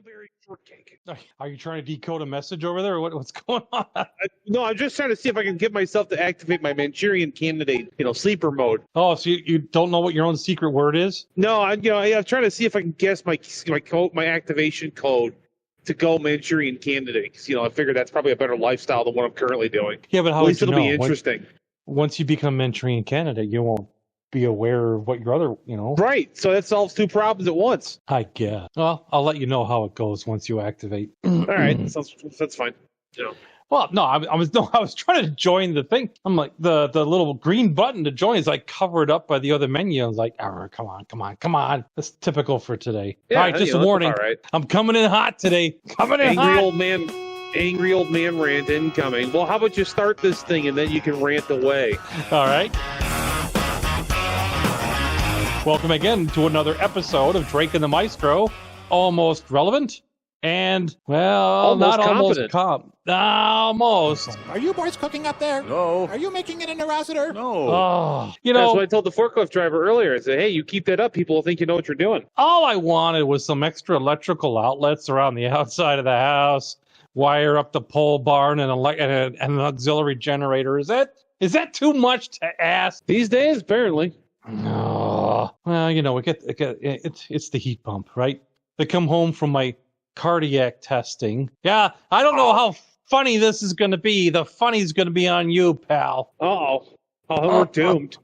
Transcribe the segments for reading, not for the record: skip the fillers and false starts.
strawberry shortcake. Are you trying to decode a message over there, or what's going on? No, I'm just trying to see if I can get myself to activate my Manchurian Candidate, sleeper mode. Oh, so you don't know what your own secret word is? No, I'm trying to see if I can guess my code, my activation code to go Manchurian Candidate. Because, I figure that's probably a better lifestyle than what I'm currently doing. Yeah, but how At least would you it'll know? be interesting. Once you become Manchurian Candidate, you won't be aware of what your other, Right, so that solves two problems at once. I guess. Well, I'll let you know how it goes once you activate. All right, that's fine. Well, no, I was trying to join the thing. I'm like, the little green button to join is like covered up by the other menu. I was like, oh, come on. That's typical for today. Yeah, all right, just a warning. All right. I'm coming in hot today. Angry old man rant incoming. Well, how about you start this thing and then you can rant away. All right. Welcome again to another episode of Drake and the Maestro. Almost relevant and, well, almost not competent. Almost. Are you boys cooking up there? No. Are you making it in a Interociter? No. Oh, That's what I told the forklift driver earlier. I said, hey, you keep that up, people will think you know what you're doing. all I wanted was some extra electrical outlets around the outside of the house, wire up the pole barn and an auxiliary generator. Is that too much to ask? These days, apparently. No. Well, it's the heat pump, right? They come home from my cardiac testing. Yeah, I don't know how funny this is going to be. The funny's going to be on you, pal. Oh, we're doomed.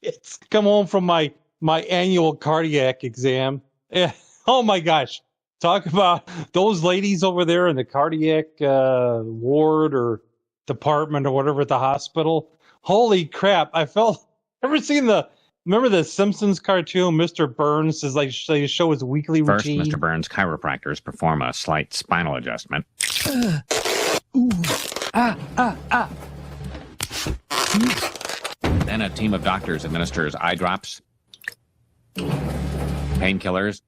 It's come home from my annual cardiac exam. Yeah. Oh my gosh. Talk about those ladies over there in the cardiac ward or department or whatever at the hospital. Holy crap. Remember the Simpsons cartoon, Mr. Burns is like they show his weekly First, routine? Mr. Burns' chiropractors perform a slight spinal adjustment. Then a team of doctors administers eye drops, painkillers,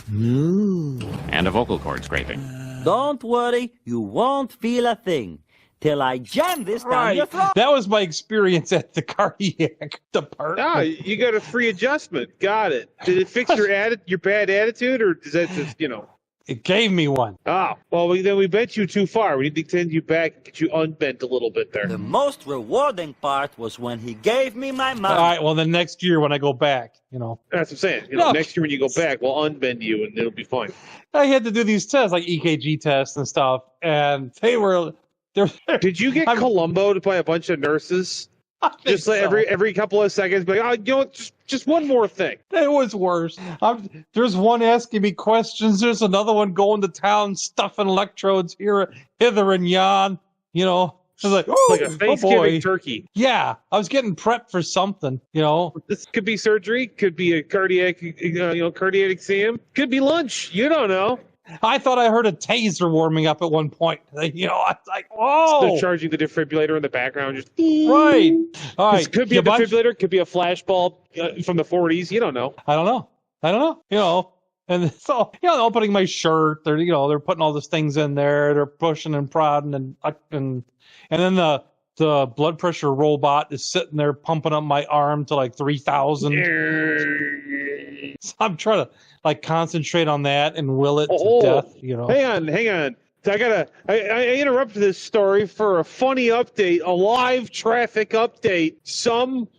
and a vocal cord scraping. Don't worry, you won't feel a thing till I jam this down your throat. That was my experience at the cardiac department. Ah, you got a free adjustment. Got it. Did it fix your bad attitude, or does that just, It gave me one. Ah, well, then we bent you too far. We need to send you back and get you unbent a little bit there. The most rewarding part was when he gave me my money. All right, well, then next year when I go back, That's what I'm saying. No. Next year when you go back, we'll unbend you and it'll be fine. I had to do these tests, like EKG tests and stuff, and they were... Did you get Columboed by a bunch of nurses? Just like every couple of seconds, but just one more thing. It was worse. There's one asking me questions. There's another one going to town, stuffing electrodes hither and yon. I was like, like a Thanksgiving turkey. Yeah, I was getting prepped for something. This could be surgery, could be a cardiac exam, could be lunch. You don't know. I thought I heard a taser warming up at one point. I was like, whoa! They're charging the defibrillator in the background. Just right. All right. This could be a defibrillator, could be a flashbulb from the 40s. You don't know. I don't know. And so, opening my shirt, they're putting all those things in there. They're pushing and prodding and then the blood pressure robot is sitting there pumping up my arm to like 3,000. So I'm trying to concentrate on that and will it to death. Hang on. I interrupted this story for a funny update, a live traffic update. Some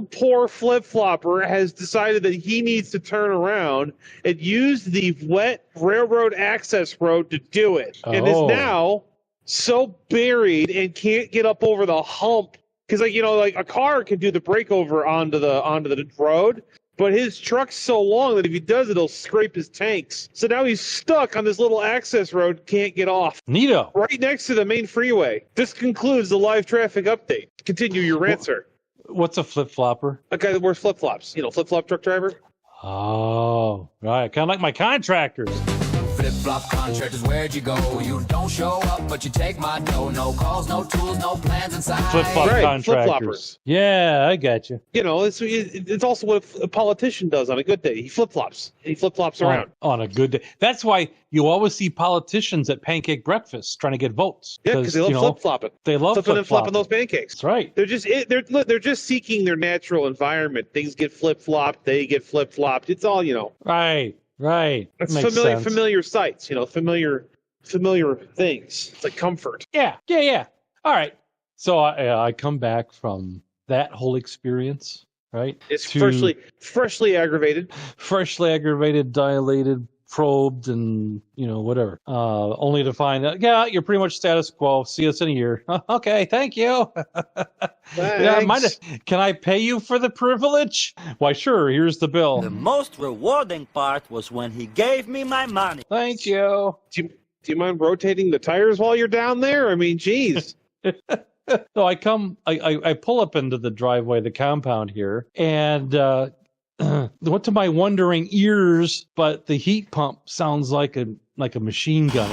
poor flip-flopper has decided that he needs to turn around and use the wet railroad access road to do it. And is now so buried and can't get up over the hump. Because a car can do the breakover onto the road. But his truck's so long that if he does it, he'll scrape his tanks. So now he's stuck on this little access road, can't get off. Neato. Right next to the main freeway. This concludes the live traffic update. Continue your rant, sir. What's a flip-flopper? A guy that wears flip-flops. Flip-flop truck driver. Oh, right. Kind of like my contractors. Flip-flop contractors, where'd you go? You don't show up, but you take my dough. No calls, no tools, no plans inside. Flip-flop contractors. Flip-floppers. Yeah, I got you. It's also what a politician does on a good day. He flip-flops. He flip-flops around. On a good day. That's why you always see politicians at pancake breakfast trying to get votes. Yeah, because they love flip-flopping. They love flipping and flopping those pancakes. That's right. They're just seeking their natural environment. Things get flip-flopped. They get flip-flopped. It's all, Right. Right. It's Makes sense. familiar sights, familiar things. It's like comfort. Yeah. All right. So I come back from that whole experience, right? It's freshly aggravated. Freshly aggravated, dilated, probed, and whatever. Only to find out, yeah, you're pretty much status quo. See us in a year. Okay, thank you. Can I pay you for the privilege? Why, sure. Here's the bill. The most rewarding part was when he gave me my money. Thank you. Do you mind rotating the tires while you're down there? I mean, geez. So I pull up into the driveway, the compound here, and what to my wondering ears, but the heat pump sounds like a machine gun.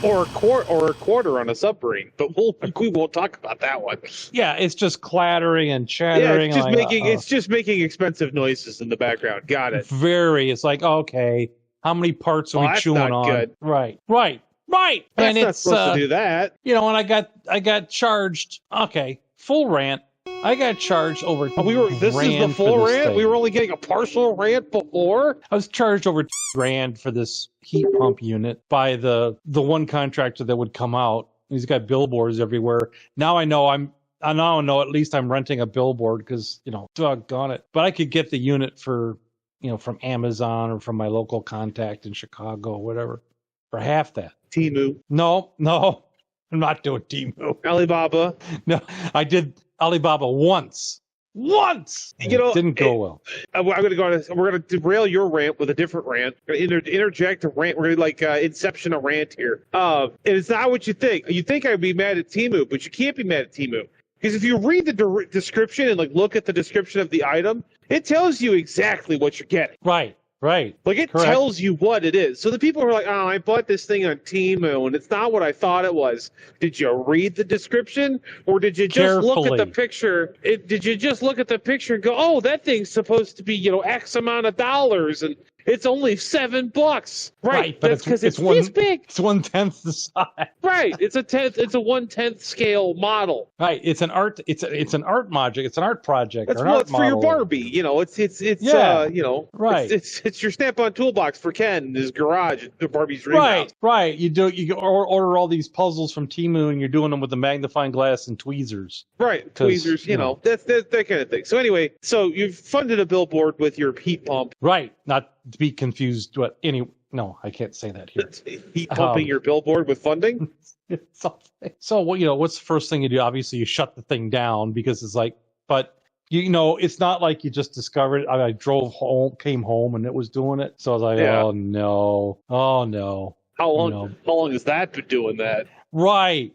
Or a quarter on a submarine, but we won't talk about that one. Yeah, it's just clattering and chattering. Yeah, it's just making expensive noises in the background. Got it. It's like, okay, how many parts are we chewing on? Good. Right. That's not supposed to do that. And I got charged. Okay, full rant. I got charged over. This is the full rant. We were only getting a partial rant before. I was charged over $2,000 for this heat pump unit by the one contractor that would come out. He's got billboards everywhere. Now I know at least I'm renting a billboard because doggone it. But I could get the unit for from Amazon or from my local contact in Chicago or whatever for half that. Temu. No, I'm not doing Temu. Alibaba. No, I did Alibaba once. It didn't go well. We're going to derail your rant with a different rant. Interject a rant. We're going to inception a rant here. And it's not what you think. You think I'd be mad at Temu, but you can't be mad at Temu. Because if you read the description and look at the description of the item, it tells you exactly what you're getting. Right. It tells you what it is. So the people who are like, I bought this thing on Temu and it's not what I thought it was. Did you read the description? Or did you just look at the picture? Did you just look at the picture and go, oh, that thing's supposed to be, X amount of dollars and it's only $7. Right. But that's because it's this big. It's 1/10 the size. Right. It's a 1/10 scale model. Right. It's an art. It's an art project. It's an art project. That's it's for your Barbie. Right. It's your Snap-on toolbox for Ken in his garage at the Barbie's dream house. Right. You order all these puzzles from Temu and you're doing them with the magnifying glass and tweezers. Right. Tweezers. That's that kind of thing. So anyway, you've funded a billboard with your heat pump. Right. Not to be confused. No, I can't say that here. Heat pumping your billboard with funding? So, what's the first thing you do? Obviously, you shut the thing down because it's like, but, it's not like you just discovered it. I drove home, came home, and it was doing it. So I was like, oh, no. How long has that been doing that? Right.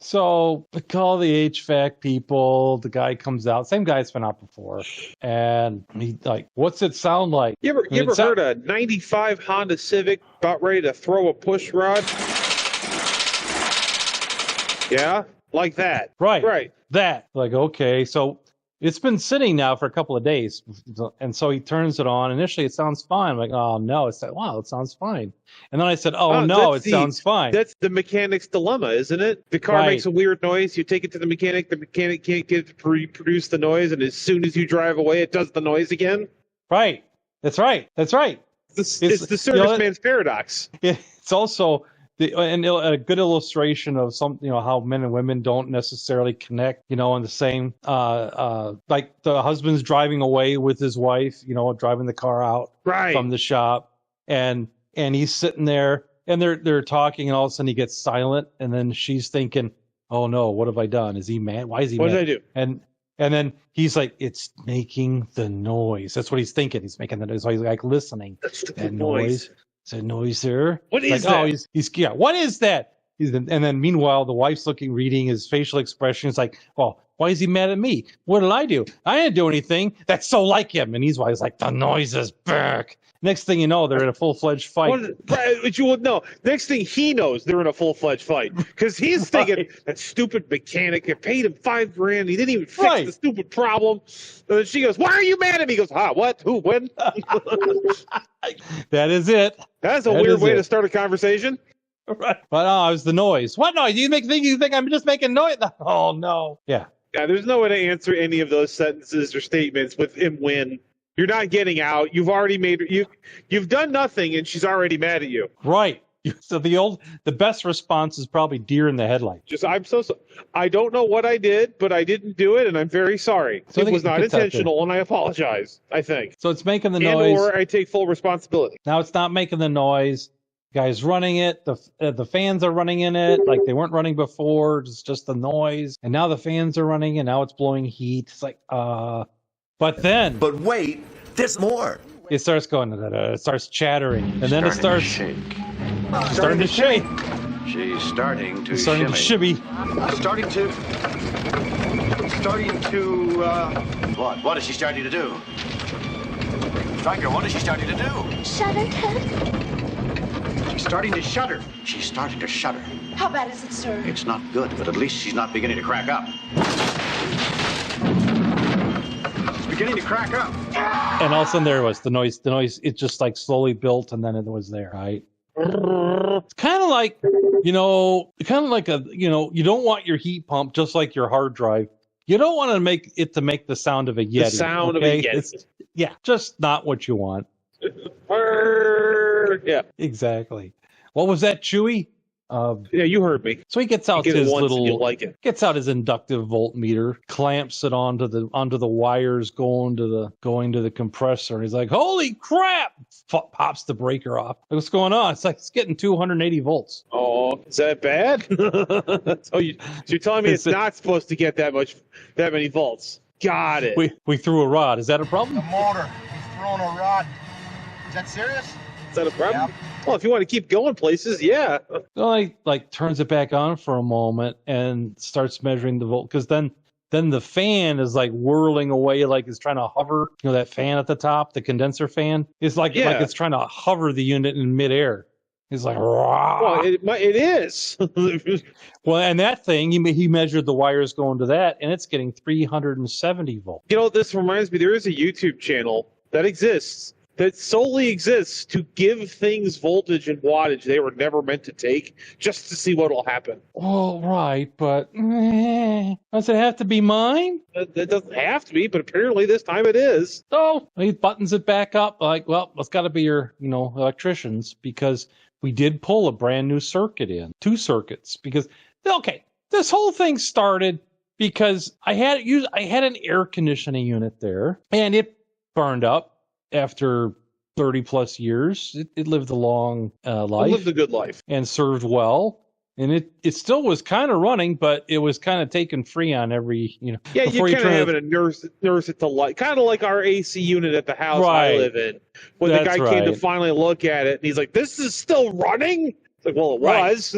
So I call the HVAC people. The guy comes out. Same guy's been out before. And he's like, what's it sound like? You ever heard a 95 Honda Civic about ready to throw a push rod? Yeah? Like that. Right. That. Like, okay. So it's been sitting now for a couple of days. And so he turns it on. Initially, it sounds fine. I'm like, oh, no. It's like, wow, it sounds fine. And then I said, it sounds fine. That's the mechanic's dilemma, isn't it? The car makes a weird noise. You take it to the mechanic can't get it to produce the noise. And as soon as you drive away, it does the noise again. Right. That's right. It's the serviceman's paradox. It's also a good illustration of how men and women don't necessarily connect, in the same, like the husband's driving away with his wife, driving the car out from the shop and he's sitting there and they're talking and all of a sudden he gets silent and then she's thinking, oh no, what have I done? Is he mad? Why is he mad? What did I do? And then he's like, it's making the noise. That's what he's thinking. He's making the noise. So he's like listening. That's the noise. Is that noise there? What is that? Oh, he's what is that? And then meanwhile, the wife's reading his facial expression. It's like, well, why is he mad at me? What did I do? I didn't do anything. That's so like him. And he's like, the noise is back. Next thing you know, they're in a full-fledged fight. But you would know. Next thing he knows, they're in a full-fledged fight because he's thinking that stupid mechanic. I paid him $5,000. He didn't even fix the stupid problem. And then she goes, "Why are you mad at me?" He goes, "What? Who? When?" That is it. That's a weird way to start a conversation. Right. But it was the noise. What noise? You think I'm just making noise? Oh no. Yeah. Yeah, there's no way to answer any of those sentences or statements with him win. You're not getting out. You've already made you've done nothing, and she's already mad at you. Right. So the best response is probably deer in the headlight. I don't know what I did, but I didn't do it, and I'm very sorry. So it was not intentional, and I apologize. I think. So it's making the noise, or I take full responsibility. Now it's not making the noise. Guy's running it. The fans are running in it like they weren't running before. It's just the noise, and now the fans are running, and now it's blowing heat. It's like but wait, there's more. It starts going. It starts chattering, and then it starts starting to shake. She's starting to shimmy. Starting to what? What is she starting to do? Striker, what is she starting to do? Shudder, Ted? She's starting to shudder. She's starting to shudder. How bad is it, sir? It's not good, but at least she's not beginning to crack up. She's beginning to crack up. And all of a sudden there was the noise. The noise, it just like slowly built, and then it was there, right? It's kind of like, you don't want your heat pump just like your hard drive. You don't want to make the sound of a Yeti. The sound of a Yeti. Yeah, just not what you want. Yeah, exactly. What was that, Chewy? Yeah, you heard me. So he gets out his gets out his inductive voltmeter, clamps it onto the wires going to the compressor, and he's like, "Holy crap!" Pops the breaker off. Like, what's going on? It's like it's getting 280 volts. Oh, is that bad? So you're telling me it's not supposed to get that many volts? Got it. We threw a rod. Is that a problem? The motor. He's throwing a rod. Is that serious? Is that a problem? Yep. Well, if you want to keep going places, yeah. So he turns it back on for a moment and starts measuring the volt, because then the fan is like whirling away, like it's trying to hover. You know that fan at the top, the condenser fan? It's like it's trying to hover the unit in midair. It's like, rah. Well, it is. Well, and that thing, he measured the wires going to that, and it's getting 370 volts. You know, this reminds me, there is a YouTube channel that exists that solely exists to give things voltage and wattage they were never meant to take, just to see what will happen. Oh, right, but does it have to be mine? It doesn't have to be, but apparently this time it is. So he buttons it back up, like, well, it's got to be your, electricians, because we did pull a brand new circuit in, 2 circuits, because, okay, this whole thing started because I had an air conditioning unit there, and it burned up. After 30 plus years, it lived a long life. It lived a good life. And served well. And it still was kind of running, but it was kind of taken free on every, Yeah, you kind of having to nurse it to life. Kind of like our AC unit at the house I live in. When the guy came to finally look at it, and he's like, "This is still running?" It's like, well, it was.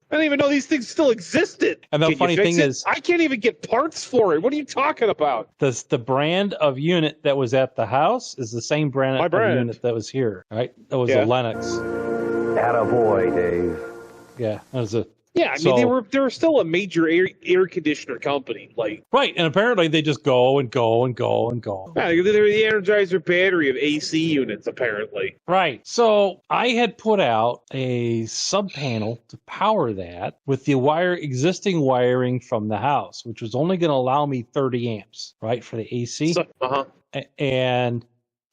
I didn't even know these things still existed. And the funny thing is, I can't even get parts for it. What are you talking about? The brand of unit that was at the house is the same brand of unit that was here, right? That was a Lennox. Attaboy, Dave. Yeah, that was a. Yeah, I mean, they were still a major air conditioner company, right, and apparently they just go and go and go and go. Yeah, they're the Energizer battery of AC units, apparently. Right. So I had put out a sub panel to power that with the existing wiring from the house, which was only going to allow me 30 amps, right, for the AC. And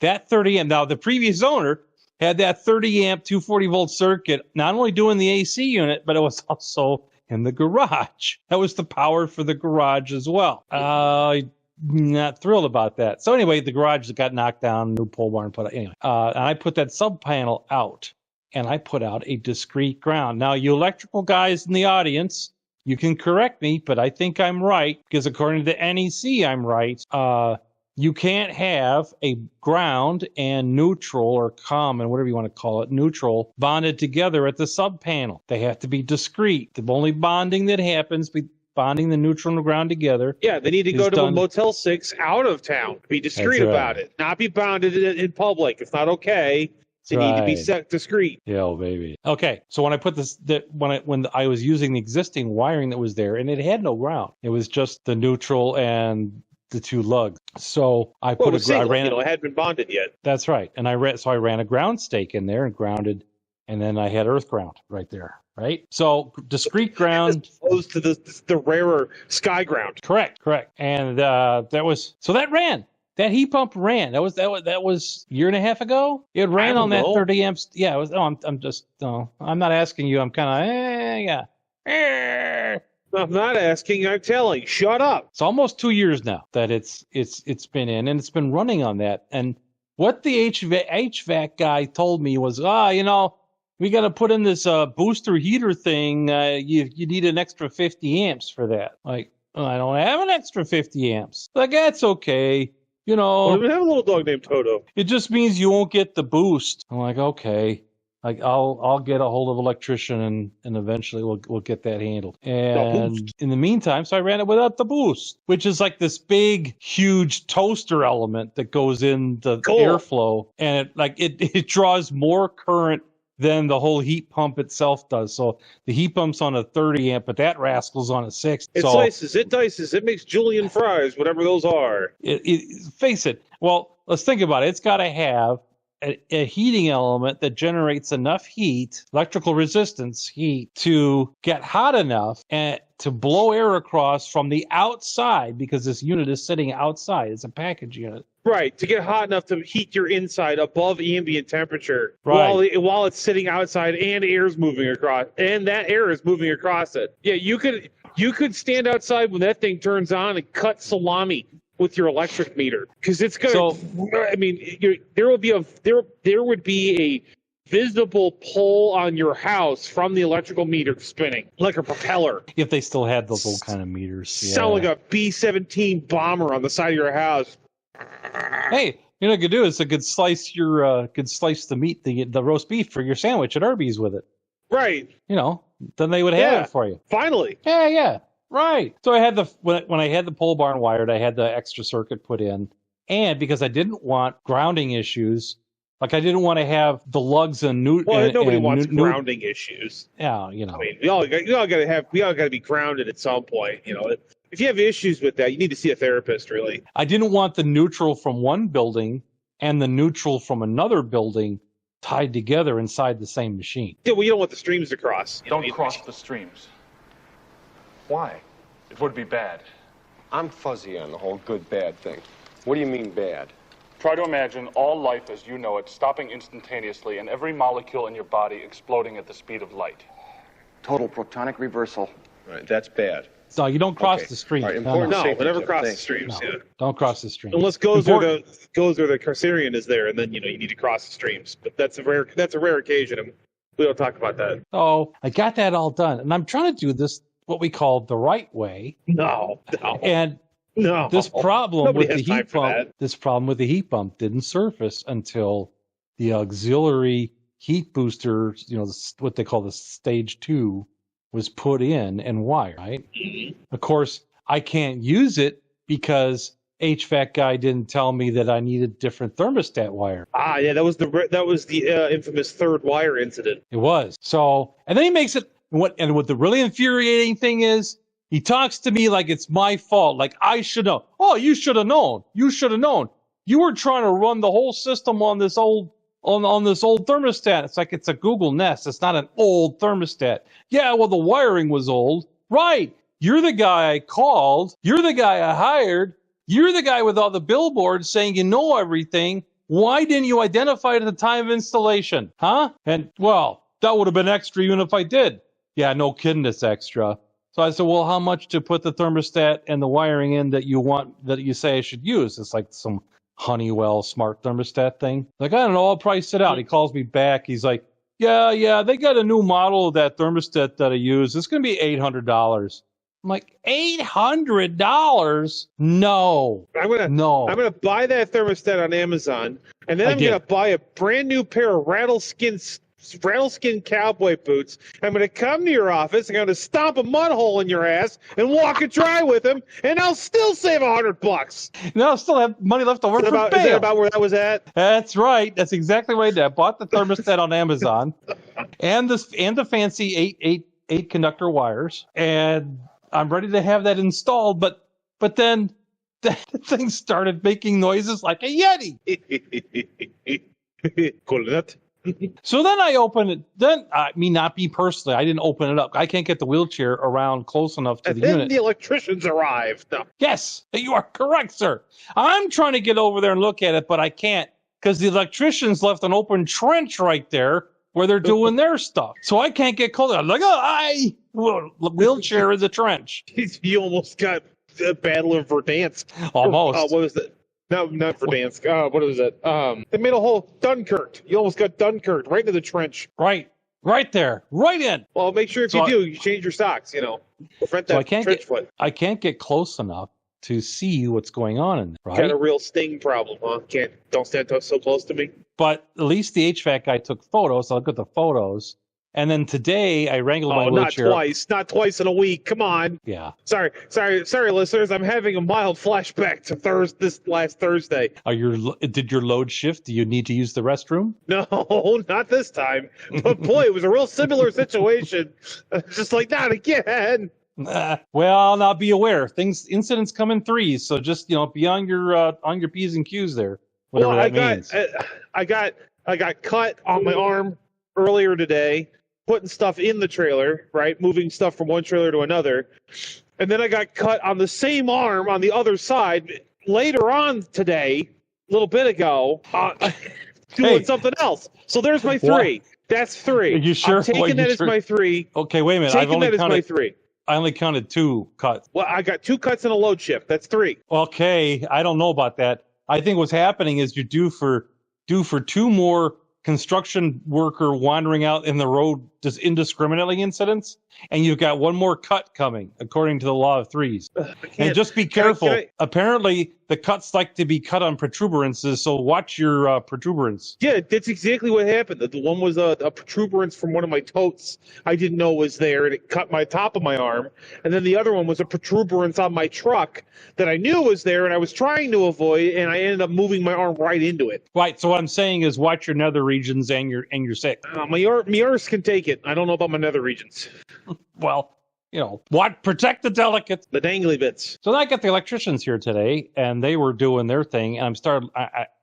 that 30 amp. Now the previous owner had that 30 amp 240 volt circuit, not only doing the AC unit, but it was also in the garage. That was the power for the garage as well. Not thrilled about that. So anyway, the garage got knocked down, new pole barn put out. Anyway, and I put that sub panel out, and I put out a discrete ground. Now, you electrical guys in the audience, you can correct me, but I think I'm right, because according to NEC, I'm right. You can't have a ground and neutral, or common, whatever you want to call it, neutral, bonded together at the sub panel. They have to be discrete. The only bonding that happens, bonding the neutral and the ground together. Yeah, they need to go to a Motel 6 out of town. Be discreet about it. Not be bounded in public. It's not okay. They need to be set discreet. Yeah, baby. Okay, so when I put this, when I was using the existing wiring that was there, and it had no ground. It was just the neutral and the 2 lugs. So I it hadn't been bonded yet. That's right. And I ran a ground stake in there and grounded and then I had earth ground right there, right? So discrete ground. As opposed to the rarer sky ground. Correct. And that ran. That heat pump ran. That was a year and a half ago. It ran on that 30 amps. Yeah, it was. Oh, I'm not asking you. I'm kind of yeah. I'm not asking. I'm telling. Shut up. It's almost 2 years now that it's been in, and it's been running on that. And what the HVAC guy told me was, we got to put in this booster heater thing. You need an extra 50 amps for that. Like, I don't have an extra 50 amps. Like, that's okay. Well, we have a little dog named Toto. It just means you won't get the boost. I'm like, okay. Like, I'll get a hold of an electrician and eventually we'll get that handled. And in the meantime, so I ran it without the boost, which is like this big, huge toaster element that goes in the airflow, and it draws more current than the whole heat pump itself does. So the heat pump's on a 30 amp, but that rascal's on a 6. It dices. It makes julienne fries, whatever those are. Face it. Well, let's think about it. It's got to have a heating element that generates enough heat, electrical resistance heat, to get hot enough and to blow air across from the outside, because this unit is sitting outside. It's a package unit. Right, to get hot enough to heat your inside above ambient temperature, right, while it's sitting outside and air's moving across, and that air is moving across it. Yeah, you could stand outside when that thing turns on and cut salami with your electric meter, because it's going to. There would be a visible pole on your house from the electrical meter spinning like a propeller. If they still had those old kind of meters, sound like a B-17 bomber on the side of your house. Hey, you know what you could do is could slice the meat, the roast beef for your sandwich at Arby's with it. Right. Then they would have it for you. Finally. Yeah. Right. So I had when I had the pole barn wired, I had the extra circuit put in, and because I didn't want grounding issues, like I didn't want to have the lugs and nobody wants grounding issues. Yeah, I mean, we all got to be grounded at some point. If you have issues with that, you need to see a therapist, really. I didn't want the neutral from one building and the neutral from another building tied together inside the same machine. Yeah, well, you don't want the streams to cross. Don't cross the streams. Why? It would be bad. I'm fuzzy on the whole good-bad thing. What do you mean bad? Try to imagine all life as you know it stopping instantaneously and every molecule in your body exploding at the speed of light. Total protonic reversal. Right, that's bad. So you don't cross the stream. Right, no, never cross the streams. No, don't cross the stream. Unless goes where the Carcerian is there, and then you need to cross the streams. But that's a rare occasion, and we don't talk about that. Oh, I got that all done, and I'm trying to do this what we call the right way. No. And this problem with the heat pump didn't surface until the auxiliary heat booster, what they call the stage 2, was put in and wired, right? Mm-hmm. Of course, I can't use it because HVAC guy didn't tell me that I needed different thermostat wire. Ah, yeah, that was the infamous third wire incident. It was. So, and then he makes it, what the really infuriating thing is, he talks to me like it's my fault, like I should know. Oh, you should have known. You should have known. You were trying to run the whole system on this old thermostat. It's like it's a Google Nest. It's not an old thermostat. Yeah, well, the wiring was old. Right. You're the guy I called. You're the guy I hired. You're the guy with all the billboards saying you know everything. Why didn't you identify it at the time of installation? Huh? And, well, that would have been extra even if I did. Yeah, no kidding, it's extra. So I said, well, how much to put the thermostat and the wiring in that you say I should use? It's like some Honeywell smart thermostat thing. Like, I don't know, I'll price it out. He calls me back. He's like, yeah, they got a new model of that thermostat that I use. It's going to be $800. I'm like, $800? No. I'm going to buy that thermostat on Amazon, and then I'm going to buy a brand new pair of rattleskin cowboy boots. I'm going to come to your office. I'm going to stomp a mud hole in your ass and walk it dry with them, and I'll still save $100. No, I'll still have money left over for bail. Is that about where that was at? That's right. That's exactly what I did. I bought the thermostat on Amazon, and the fancy eight conductor wires, and I'm ready to have that installed. But then the thing started making noises like a Yeti. Cool. So then I open it. Then me, not me personally, I didn't open it up. I can't get the wheelchair around close enough to And the then unit. the electricians arrived. No. Yes, you are correct, sir. I'm trying to get over there and look at it, but I can't because the electricians left an open trench right there where they're doing their stuff. So I can't get close. I'm like, wheelchair is a trench. You almost got the Battle of Verdansk. Almost. What was it? No, not Verdansk. What was it? They made a whole Dunkirk. You almost got Dunkirk right into the trench. Right there, right in. Well, make sure if you do, you change your socks. Prevent that trench foot. I can't get close enough to see what's going on in there. Right? Got a real sting problem, huh? Don't stand so close to me. But at least the HVAC guy took photos. So I look at the photos. And then today I wrangled my wheelchair. Not twice in a week. Come on. Yeah. Sorry, listeners. I'm having a mild flashback to this last Thursday. Did your load shift? Do you need to use the restroom? No, not this time. But boy, it was a real similar situation. Just like, not again. Well, now be aware. Incidents come in threes. So just be on your P's and Q's there. Whatever that means. I got cut on my arm earlier today, putting stuff in the trailer, right? Moving stuff from one trailer to another. And then I got cut on the same arm on the other side later on today, a little bit ago, doing something else. So there's my 3. What? That's 3. Are you sure? I'm taking that as my 3. Okay, wait a minute. Taking that as my 3. I only counted 2 cuts. Well, I got 2 cuts in a load shift. That's 3. Okay, I don't know about that. I think what's happening is you're due for 2 more construction worker wandering out in the road just indiscriminately incidents, and you've got 1 more cut coming according to the law of threes. And just be careful. Apparently the cuts like to be cut on protuberances, so watch your protuberance. Yeah, that's exactly what happened. The one was a protuberance from one of my totes I didn't know was there, and it cut my top of my arm. And then the other one was a protuberance on my truck that I knew was there, and I was trying to avoid, and I ended up moving my arm right into it. Right, so what I'm saying is watch your nether regions and your 6. My arse can take it. I don't know about my nether regions. Well, protect the delicates. The dangly bits. So I got the electricians here today, and they were doing their thing, and I'm started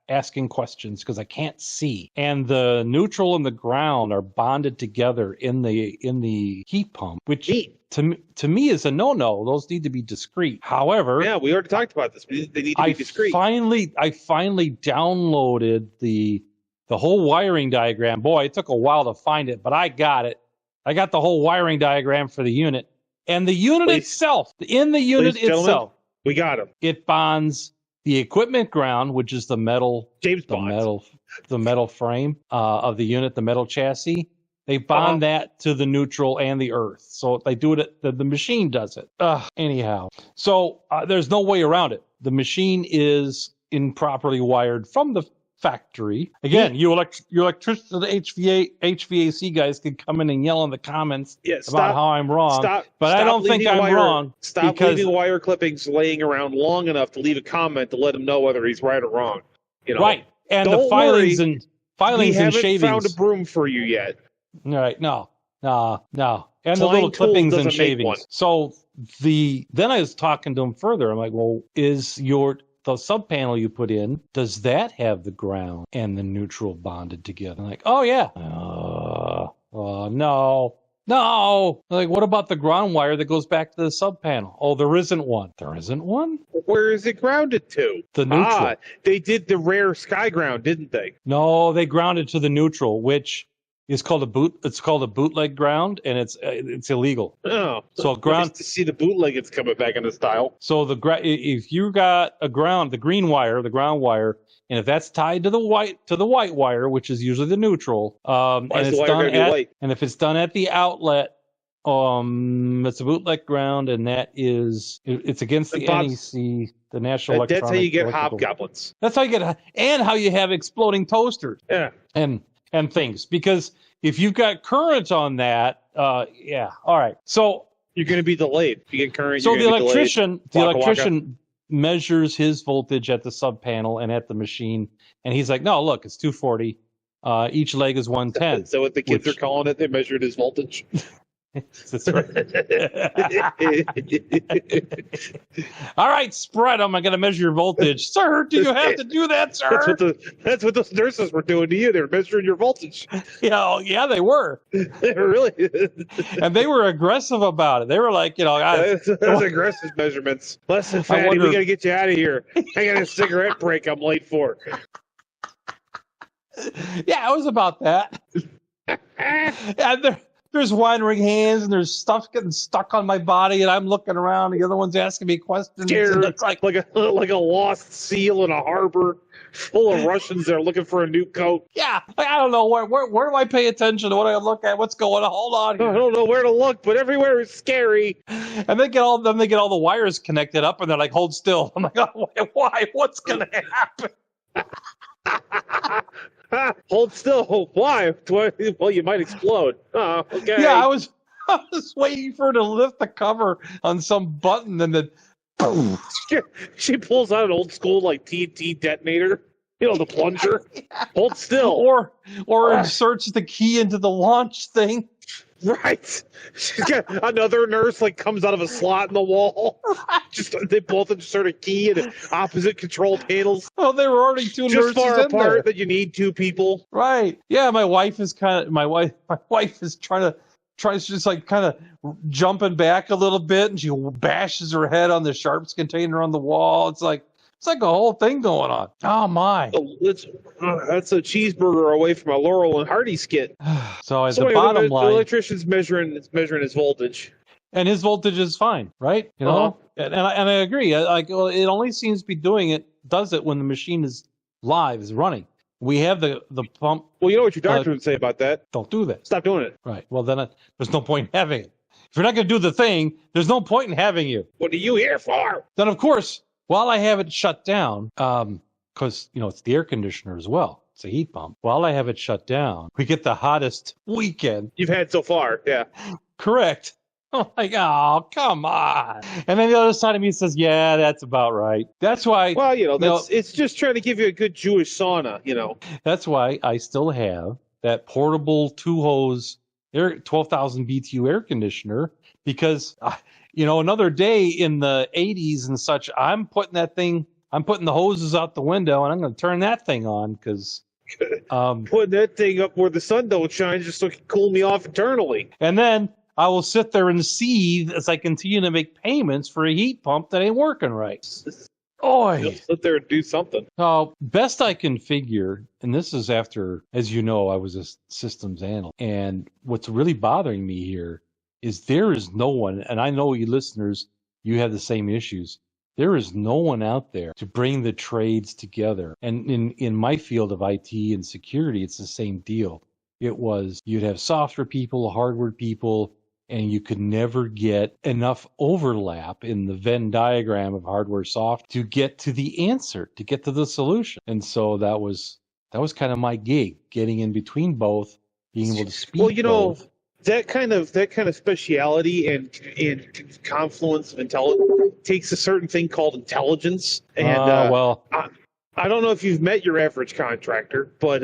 asking questions because I can't see. And the neutral and the ground are bonded together in the heat pump, which to me is a no-no. Those need to be discrete. However, yeah, we already talked about this. They need to be discrete. I finally downloaded the whole wiring diagram. Boy, it took a while to find it, but I got it. I got the whole wiring diagram for the unit. And the unit itself, we got them. It bonds the equipment ground, which is the metal, the metal frame of the unit, the metal chassis. They bond that to the neutral and the earth. So they do it. The machine does it. Anyhow, so there's no way around it. The machine is improperly wired from the factory. Again, you electricity, the HVAC guys can come in and yell in the comments about how I'm wrong. But I don't think I'm wrong. Stop leaving wire clippings laying around long enough to leave a comment to let him know whether he's right or wrong. Right. And the filings and shavings. We haven't found a broom for you yet. All right. No. And the little clippings and shavings. So then I was talking to him further. I'm like, well, the sub panel you put in, does that have the ground and the neutral bonded together? I'm like, oh yeah. No. Like, what about the ground wire that goes back to the sub panel? Oh, there isn't one. There isn't one? Where is it grounded to? The neutral. They did the rare sky ground, didn't they? No, they grounded to the neutral, which is called it's called a bootleg ground, and it's illegal. Oh, so ground to see the bootleg, it's coming back into style. So if you got the ground wire, and if that's tied to the white wire, which is usually the neutral, and if it's done at the outlet, it's a bootleg ground, and it's against the NEC, the National Electronic. That's how you get hobgoblins. That's how you get, and how you have exploding toasters. Yeah, and things, because if you've got current on that, all right. So you're going to be delayed. If you get current, so the electrician measures his voltage at the sub panel and at the machine, and he's like, no, look, it's 240. Each leg is 110. So what the kids are calling it, they measured his voltage. That's right. All right, spread them. I got to measure your voltage. Sir, do you have to do that, sir? That's what those nurses were doing to you. They were measuring your voltage. Yeah, they were. Really? And they were aggressive about it. They were like, those aggressive measurements. Listen, fatty, we got to get you out of here. I got a cigarette break I'm late for. Yeah, it was about that. And there's wandering hands, and there's stuff getting stuck on my body, and I'm looking around, and the other one's asking me questions. Scared, it's like a lost seal in a harbor full of Russians that are looking for a new coat. Yeah, I don't know where do I pay attention to? What do I look at? What's going on? Hold on here. I don't know where to look, but everywhere is scary. And they get all the wires connected up, and they're like, hold still. I'm like, oh, why? What's gonna happen? Hold still. Why? Well, you might explode. Okay. Yeah, I was waiting for her to lift the cover on some button, and then boom. She pulls out an old school TNT detonator. The plunger. Yeah. Hold still. Or inserts the key into the launch thing. Right. She's got another nurse comes out of a slot in the wall. Just they both insert a key in opposite control panels. Oh, they were already two nurses just far in apart there. That you need two people. Right. Yeah, my wife is kind of jumping back a little bit, and she bashes her head on the sharps container on the wall. It's like a whole thing going on. Oh my! That's a cheeseburger away from a Laurel and Hardy skit. So the bottom line, the electrician's measuring his voltage, and his voltage is fine, right? And I agree. It only seems to be does it when the machine is running. We have the pump. Well, you know what your doctor would say about that? Don't do that. Stop doing it. Right. Well, then there's no point in having it. If you're not going to do the thing, there's no point in having you. What are you here for? Then, of course, while I have it shut down, because it's the air conditioner as well. It's a heat pump. While I have it shut down, we get the hottest weekend you've had so far. Yeah. Correct. I'm like, oh, come on. And then the other side of me says, yeah, that's about right. That's why. Well, it's just trying to give you a good Jewish sauna, That's why I still have that portable 2-hose 12,000 BTU air conditioner, because, another day in the 80s and such, I'm putting the hoses out the window, and I'm going to turn that thing on because. Putting that thing up where the sun don't shine just so it can cool me off internally. And then I will sit there and seethe as I continue to make payments for a heat pump that ain't working right. You'll sit there and do something. Best I can figure, and this is after, as you know, I was a systems analyst, and what's really bothering me here is there is no one, and I know you listeners, you have the same issues. There is no one out there to bring the trades together. And in my field of IT and security, it's the same deal. You'd have software people, hardware people, and you could never get enough overlap in the Venn diagram of hardware software to get to the answer, to get to the solution. And so that was kind of my gig, getting in between both, being able to speak both. That kind of speciality and confluence of intelligence takes a certain thing called intelligence. And I don't know if you've met your average contractor, but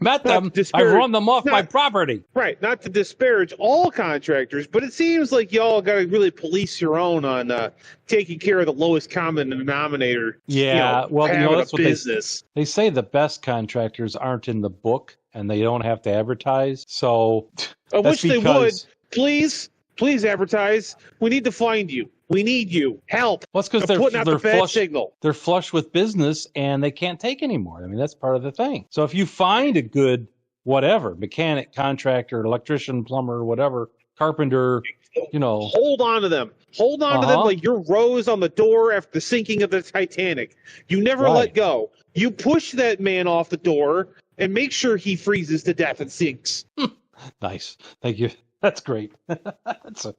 met them. I run them off my property. Right, not to disparage all contractors, but it seems like y'all got to really police your own on taking care of the lowest common denominator. Yeah, that's what business. They say the best contractors aren't in the book, and they don't have to advertise. So I wish they would. Please advertise. We need to find you. We need you. Help. Well, it's because they're flush. Signal. They're flush with business, and they can't take anymore. I mean, that's part of the thing. So if you find a good mechanic, contractor, electrician, plumber, whatever, carpenter, hold on to them. Hold on to them like you're Rose on the door after the sinking of the Titanic. You never let go. You push that man off the door and make sure he freezes to death and sinks. Nice. Thank you. That's great. It's a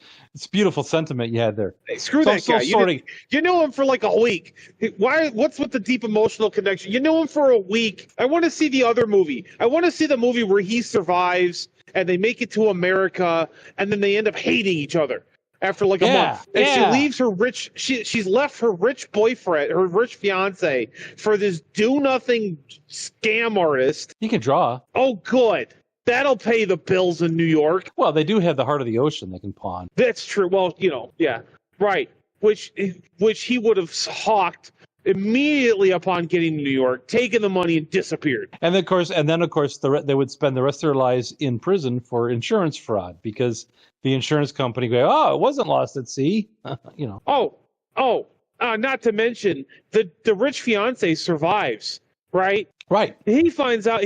beautiful sentiment you had there. Hey, screw that guy. You knew him for like a week. What's with the deep emotional connection? You knew him for a week. I want to see the other movie. I want to see the movie where he survives and they make it to America and then they end up hating each other after like a month. And she leaves her rich. She's left her rich boyfriend, her rich fiance, for this do-nothing scam artist. He can draw. Oh, good. That'll pay the bills in New York. Well, they do have the heart of the ocean they can pawn. That's true. Well, yeah, right. Which he would have hawked immediately upon getting to New York, taken the money and disappeared. And then, of course, they would spend the rest of their lives in prison for insurance fraud because the insurance company go, "Oh, it wasn't lost at sea," Not to mention the rich fiance survives, right? Right. He finds out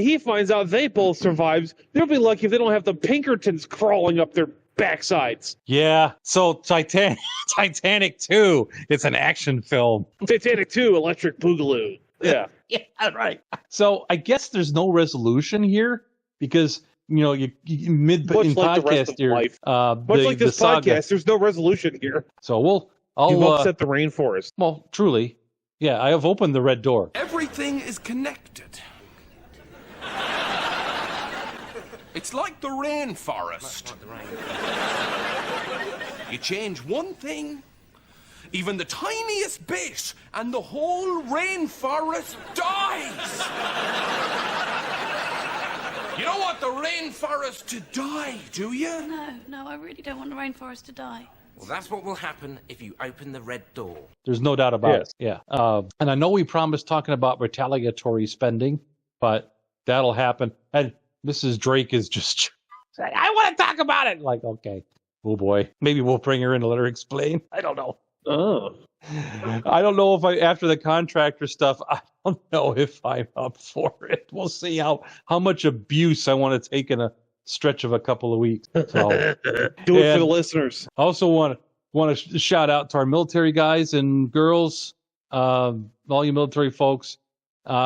they both survives. They'll be lucky if they don't have the Pinkertons crawling up their backsides. Yeah. So Titanic 2, it's an action film. Titanic 2, Electric Boogaloo. Yeah. Yeah, right. So I guess there's no resolution here because you mid Much in like the rest podcast of here, life. Much like this podcast, there's no resolution here. So I'll You've upset the rainforest. Well, truly, yeah. I have opened the red door. Everything is connected. It's like the rainforest. You change one thing, even the tiniest bit, and the whole rainforest dies. You don't want the rainforest to die, do you? No, I really don't want the rainforest to die. Well, that's what will happen if you open the red door. There's no doubt about it. Yeah. And I know we promised talking about retaliatory spending, but that'll happen. And Mrs. Drake is just saying, I want to talk about it. Like, okay. Oh, boy. Maybe we'll bring her in and let her explain. I don't know. Oh. I don't know if after the contractor stuff, I don't know if I'm up for it. We'll see how much abuse I want to take in a stretch of a couple of weeks. So, do it for the listeners. I also want to shout out to our military guys and girls, all you military folks.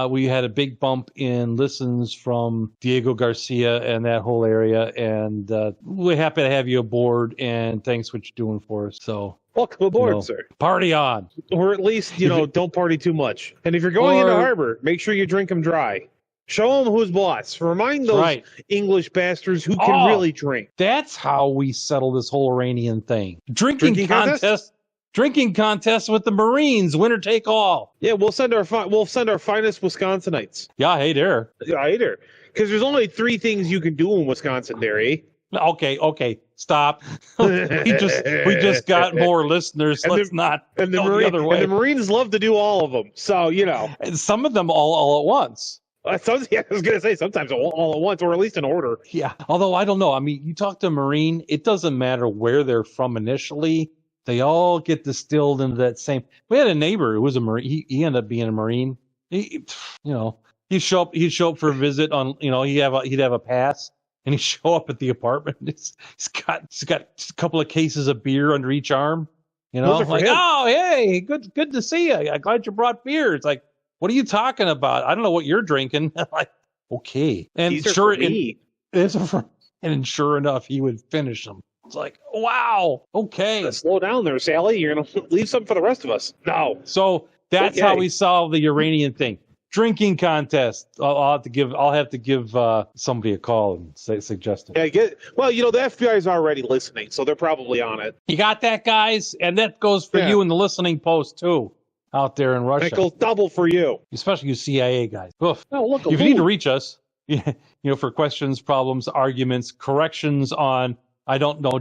We had a big bump in listens from Diego Garcia and that whole area, and we're happy to have you aboard. And thanks for what you're doing for us. So welcome aboard, sir. Party on, or at least don't party too much. And if you're going into harbor, make sure you drink them dry. Show them who's boss. Remind those English bastards who can really drink. That's how we settle this whole Iranian thing. Drinking contest. Drinking contest with the Marines, winner take all. Yeah, we'll send our finest Wisconsinites. Yeah, hey there. Yeah, hey there. Because there's only 3 things you can do in Wisconsin, there, eh? Okay, stop. we just got more listeners. Let's not go the other way. And the Marines love to do all of them, so And some of them all at once. I was gonna say sometimes all at once, or at least in order. Yeah. Although I don't know. I mean, you talk to a Marine, it doesn't matter where they're from initially. They all get distilled into that same. We had a neighbor who was a Marine. He ended up being a Marine. He'd show up for a visit on. He'd have a pass, and he'd show up at the apartment. He's got a couple of cases of beer under each arm. Like, oh hey, good to see you. I'm glad you brought beer. It's like, what are you talking about? I don't know what you're drinking. Like, okay, and sure enough, he would finish them. It's like, wow, okay. Slow down there, Sally. You're going to leave something for the rest of us. No. So that's how we solve the Uranian thing. Drinking contest. I'll have to give somebody a call and suggest it. Yeah, the FBI is already listening, so they're probably on it. You got that, guys? And that goes for you in the listening post, too, out there in Russia. That goes double for you. Especially you CIA guys. Oof. Oh, look, if you need to reach us, for questions, problems, arguments, corrections on, I don't know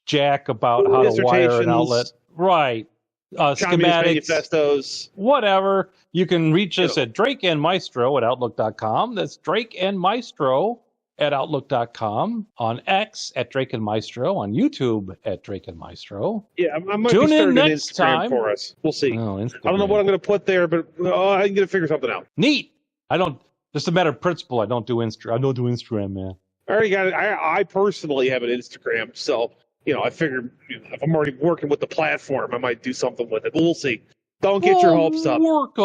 jack about how to wire an outlet. Right. Schematics, manifestos. Whatever. You can reach us at DrakeAndMaestro at Outlook.com. That's DrakeAndMaestro at Outlook.com. On X at DrakeAndMaestro. On YouTube at DrakeAndMaestro. Yeah, I might Tune be in starting next Instagram time for us. We'll see. Oh, I don't know what I'm going to put there, but I can figure something out. Neat. Just a matter of principle. I don't do Instagram, man. I already got it. I personally have an Instagram, so I figured if I'm already working with the platform, I might do something with it. But we'll see. Don't get your hopes up. We'll work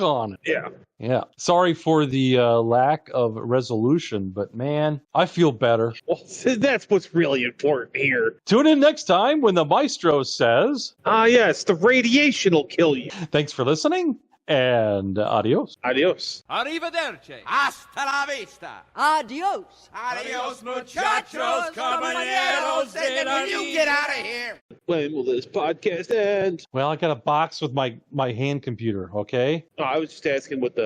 on it. Yeah. Sorry for the lack of resolution, but man, I feel better. Well, that's what's really important here. Tune in next time when the maestro says, yes, the radiation will kill you. Thanks for listening. And adios. Adios. Arrivederci. Hasta la vista. Adios. Adios, muchachos, caballeros de la vida. You get out of here. When will this podcast end? Well, I got a box with my hand computer, okay? Oh, I was just asking what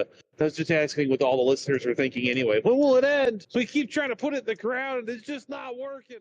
all the listeners are thinking anyway. When will it end? So we keep trying to put it in the ground and it's just not working.